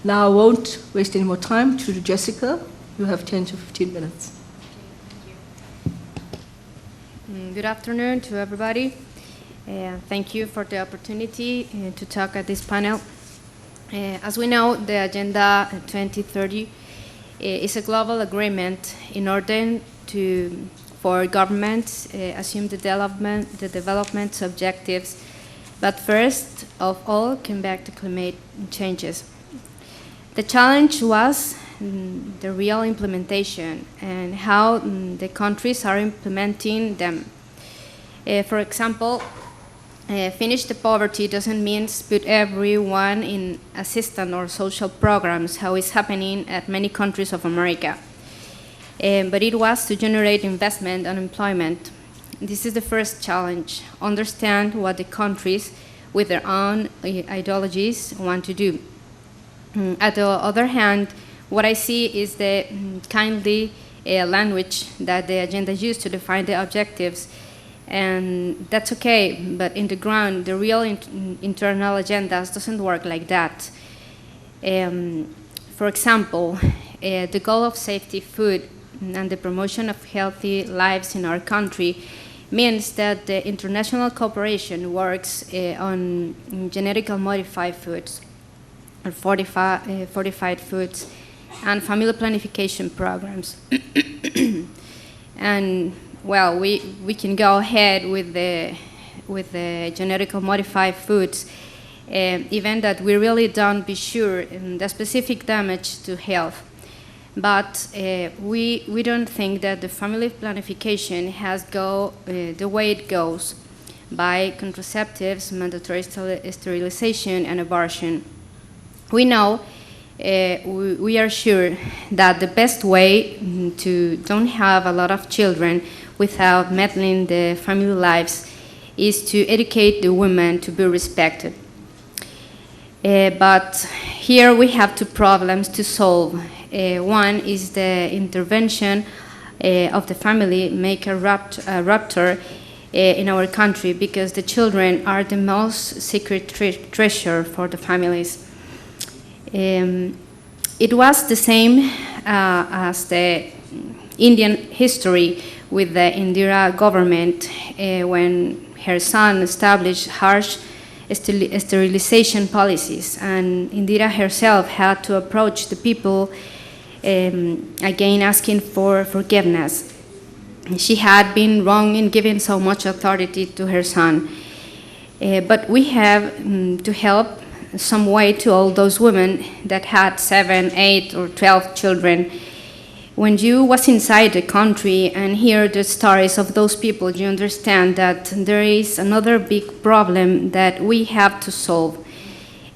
Now I won't waste any more time. To Jessica, you have 10 to 15 minutes. Good afternoon to everybody. Thank you for the opportunity to talk at this panel. As we know, the Agenda 2030 is a global agreement in order for governments assume the development objectives, but first of all, come back to climate changes. The challenge was the real implementation and how the countries are implementing them. For example, finish the poverty doesn't mean put everyone in assistance or social programs, how is happening at many countries of America. But it was to generate investment and employment. This is the first challenge, understand what the countries with their own ideologies want to do. At the other hand, what I see is the kindly language that the agenda used to define the objectives, and that's okay, but in the ground, the real internal agendas doesn't work like that. For example, the goal of safety food and the promotion of healthy lives in our country means that the international cooperation works on genetically modified foods or fortified foods and family planification programs. And well, we can go ahead with the genetically modified foods, even that we really don't be sure in the specific damage to health. But we don't think that the family planification has the way it goes by contraceptives, mandatory sterilization, and abortion. We know, we are sure that the best way to don't have a lot of children without meddling the family lives is to educate the women to be respected. But here we have two problems to solve. One is the intervention of the family make a rupture in our country, because the children are the most secret treasure for the families. It was the same as the Indian history with the Indira government when her son established harsh sterilization policies, and Indira herself had to approach the people again asking for forgiveness. She had been wrong in giving so much authority to her son. But we have to help some way to all those women that had 7, 8, or 12 children. When you was inside the country and hear the stories of those people, you understand that there is another big problem that we have to solve.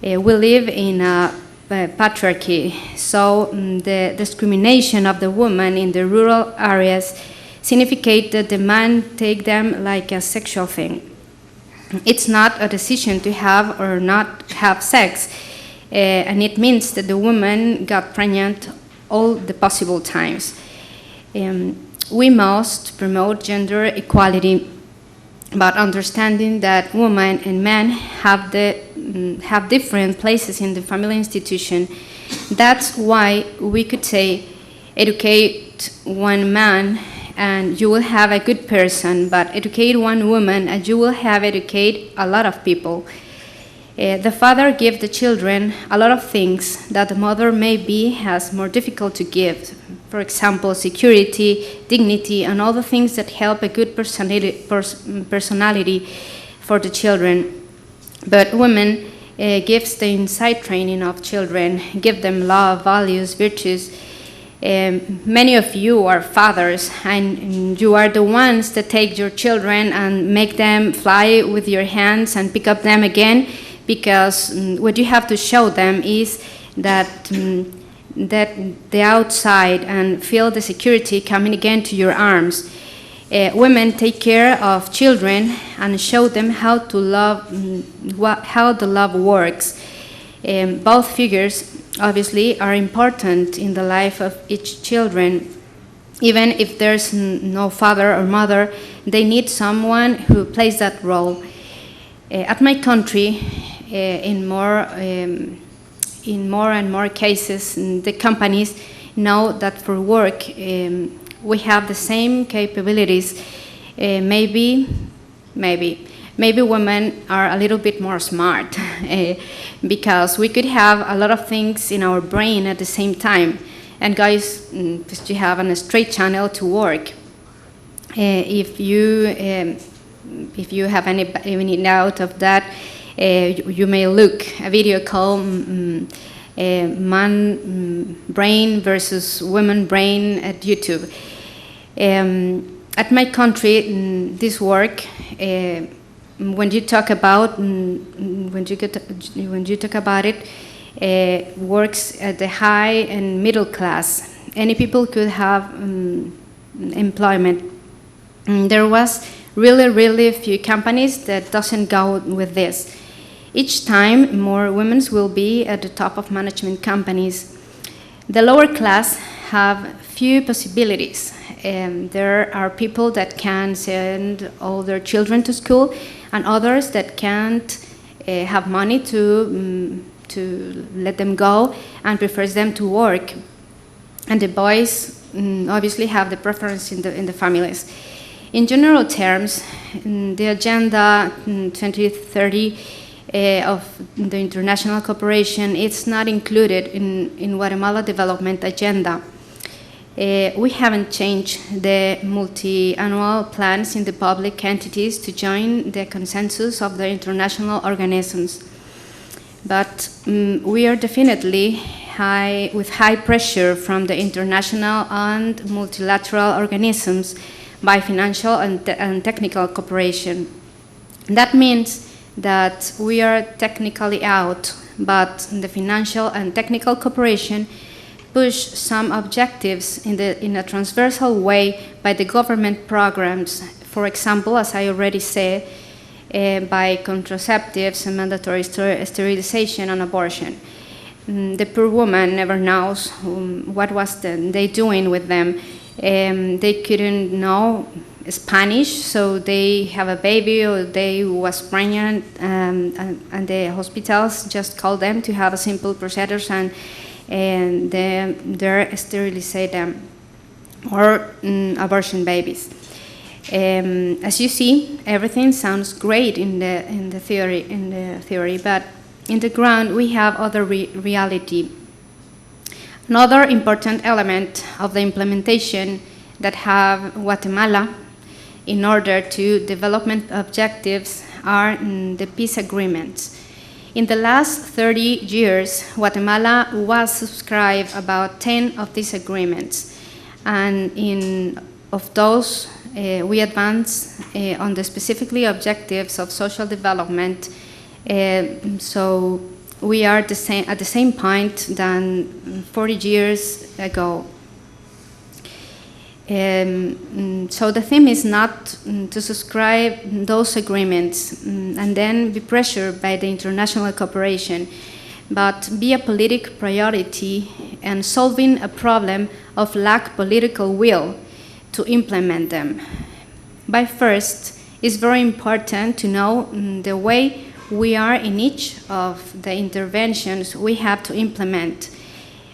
We live in a patriarchy, so the discrimination of the woman in the rural areas significate that the man take them like a sexual thing. It's not a decision to have or not have sex, and it means that the woman got pregnant all the possible times. We must promote gender equality, but understanding that women and men have different places in the family institution. That's why we could say, educate one man and you will have a good person, but educate one woman and you will have educate a lot of people. The father gives the children a lot of things that the mother maybe has more difficult to give. For example, security, dignity, and all the things that help a good personality for the children. But women gives the inside training of children, give them love, values, virtues. Many of you are fathers, and you are the ones that take your children and make them fly with your hands and pick up them again, because what you have to show them is that the outside and feel the security coming again to your arms. Women take care of children and show them how to love, how the love works. Both figures obviously are important in the life of each children. Even if there's no father or mother, they need someone who plays that role. At my country, in in more and more cases, the companies know that for work we have the same capabilities. Maybe women are a little bit more smart because we could have a lot of things in our brain at the same time. And guys, just you have a straight channel to work. If you have any doubt of that, you may look a video called man brain versus woman brain at YouTube. At my country, this work, when you talk about it, works at the high and middle class. Any people could have employment. There was really few companies that doesn't go with this. Each time, more women will be at the top of management companies. The lower class have few possibilities. There are people that can send all their children to school, and others that can't have money to let them go and prefers them to work. And the boys obviously have the preference in the families. In general terms, the Agenda 2030 of the international cooperation, it's not included in Guatemala development agenda. We haven't changed the multi-annual plans in the public entities to join the consensus of the international organisms. But we are definitely with high pressure from the international and multilateral organisms by financial and technical cooperation. That means that we are technically out, but the financial and technical cooperation push some objectives in a transversal way by the government programs. For example, as I already said, by contraceptives and mandatory sterilization and abortion. The poor woman never knows what was they doing with them. They couldn't know Spanish, so they have a baby or they was pregnant, and the hospitals just call them to have a simple procedures and they sterilize them, or abortion babies. As you see, everything sounds great in the theory, but in the ground we have other reality. Another important element of the implementation that have Guatemala in order to development objectives are the peace agreements. In the last 30 years, Guatemala was subscribed about 10 of these agreements, and of those we advance on the specifically objectives of social development. So we are at the same point than 40 years ago. So the theme is not to subscribe those agreements and then be pressured by the international cooperation, but be a political priority and solving a problem of lack political will to implement them. By first, it's very important to know the way we are in each of the interventions we have to implement.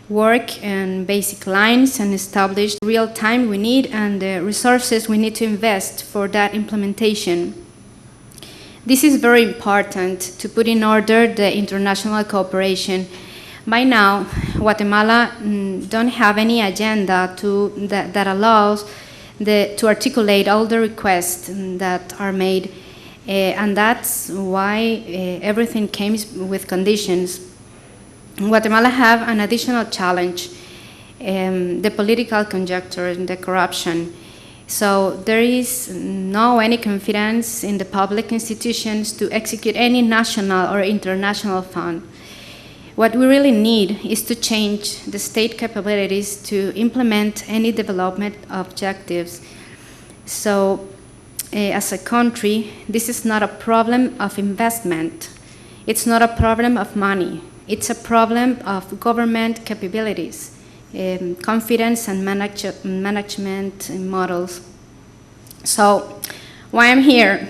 Work and basic lines and establish real time we need and the resources we need to invest for that implementation. This is very important to put in order the international cooperation. By now, Guatemala don't have any agenda that allows to articulate all the requests that are made, and that's why everything came with conditions. Guatemala have an additional challenge, the political conjuncture and the corruption. So there is no any confidence in the public institutions to execute any national or international fund. What we really need is to change the state capabilities to implement any development objectives. So as a country, this is not a problem of investment. It's not a problem of money. It's a problem of government capabilities, confidence and management models. So why I'm here,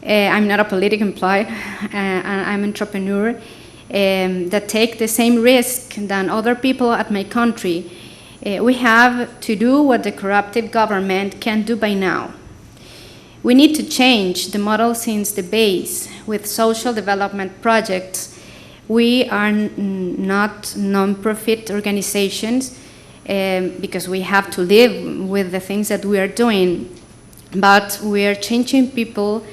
I'm not a political employee, and I'm an entrepreneur. that take the same risk than other people at my country. We have to do what the corrupted government can't do by now. We need to change the model since the base with social development projects. We are not non-profit organizations because we have to live with the things that we are doing, but we are changing people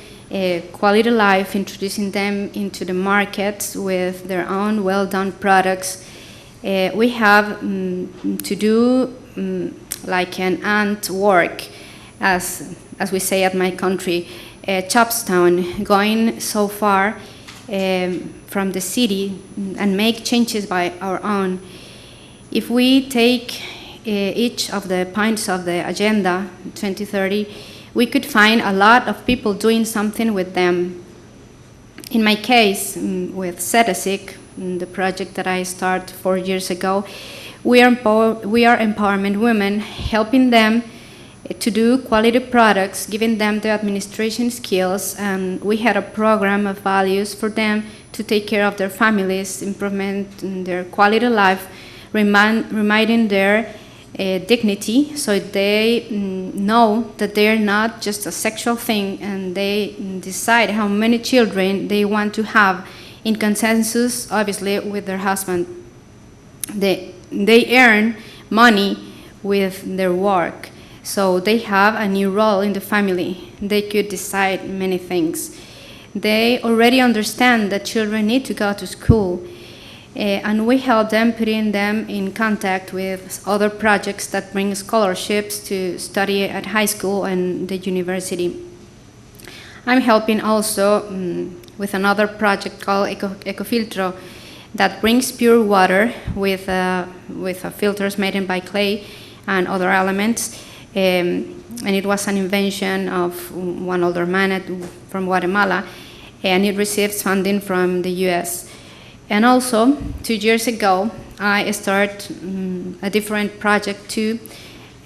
quality of life, introducing them into the markets with their own well-done products. We have to do like an ant work, as we say at my country, chopstone, going so far from the city and make changes by our own. If we take each of the points of the Agenda 2030, we could find a lot of people doing something with them. In my case, with CETASIC, the project that I started 4 years ago, we are empowerment women, helping them to do quality products, giving them the administration skills, and we had a program of values for them to take care of their families, improvement in their quality of life, reminding their dignity, so they know that they are not just a sexual thing, and they decide how many children they want to have in consensus, obviously, with their husband. They earn money with their work, so they have a new role in the family. They could decide many things. They already understand that children need to go to school, and we help them, putting them in contact with other projects that bring scholarships to study at high school and the university. I'm helping also with another project called Ecofiltro that brings pure water with filters made by clay and other elements. And it was an invention of one older man from Guatemala, and it receives funding from the US. And also, 2 years ago, I started a different project too,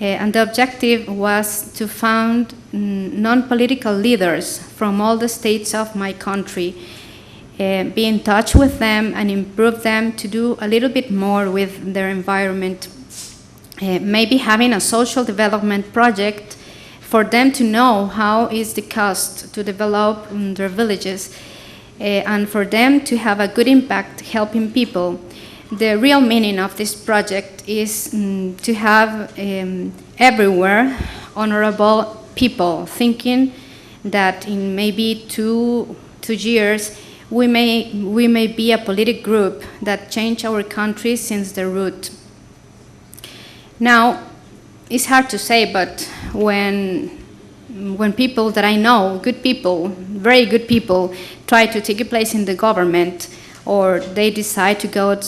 and the objective was to found non-political leaders from all the states of my country, be in touch with them and improve them to do a little bit more with their environment. Maybe having a social development project for them to know how is the cost to develop their villages, and for them to have a good impact helping people. The real meaning of this project is to have everywhere honorable people, thinking that in maybe two years we may be a political group that change our country since the root. Now, it's hard to say, but when people that I know, good people, very good people, try to take a place in the government, or they decide to go, or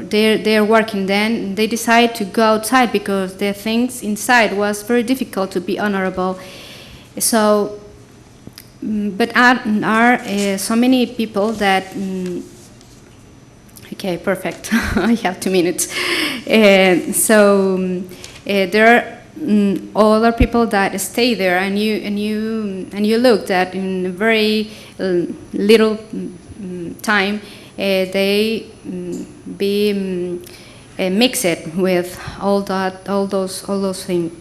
they're working, then they decide to go outside because the things inside was very difficult to be honorable. So, but are so many people that, okay, perfect, I have 2 minutes. There are other people that stay there, and you look that in very little time they be mixed with all those things.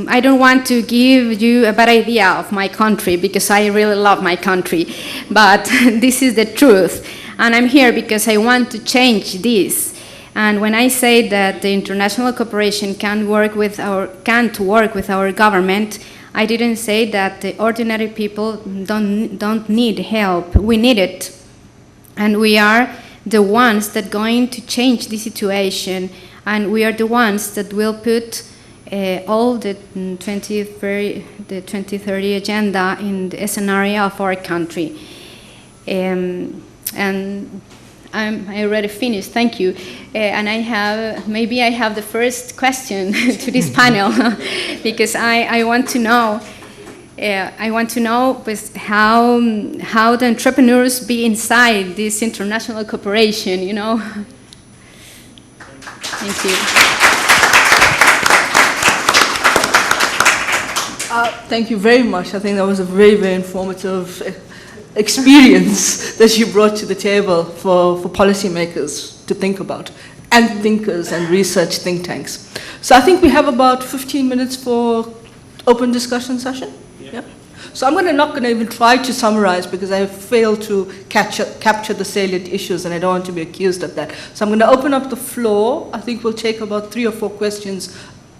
I don't want to give you a bad idea of my country because I really love my country, but this is the truth, and I'm here because I want to change this. And when I say that the international cooperation can't work with our government, I didn't say that the ordinary people don't need help. We need it, and we are the ones that going to change the situation, and we are the ones that will put all the 2030 agenda in the scenario of our country. And I already finished, thank you. And I have the first question to this panel, because I want to know how the entrepreneurs be inside this international cooperation, you know. Thank you. Thank you very much. I think that was a very, very informative experience that you brought to the table for policymakers to think about, and thinkers and research think tanks. So I think we have about 15 minutes for open discussion session. Yeah. So I'm not going to even try to summarize because I failed to capture the salient issues and I don't want to be accused of that. So I'm going to open up the floor. I think we'll take about 3 or 4 questions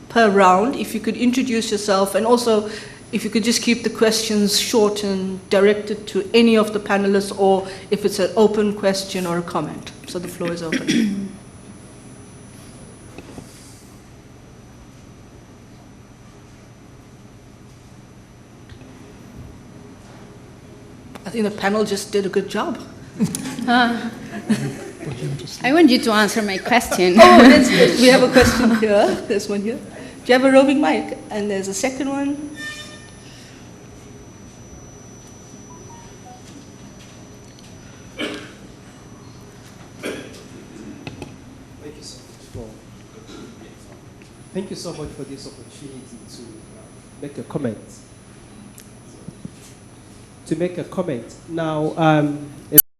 per round. If you could introduce yourself, and also if you could just keep the questions short and directed to any of the panelists, or if it's an open question or a comment. So the floor is open. I think the panel just did a good job. I want you to answer my question. Oh, we have a question here. There's one here. Do you have a roving mic? And there's a second one. Thank you so much for this opportunity to make a comment. Now,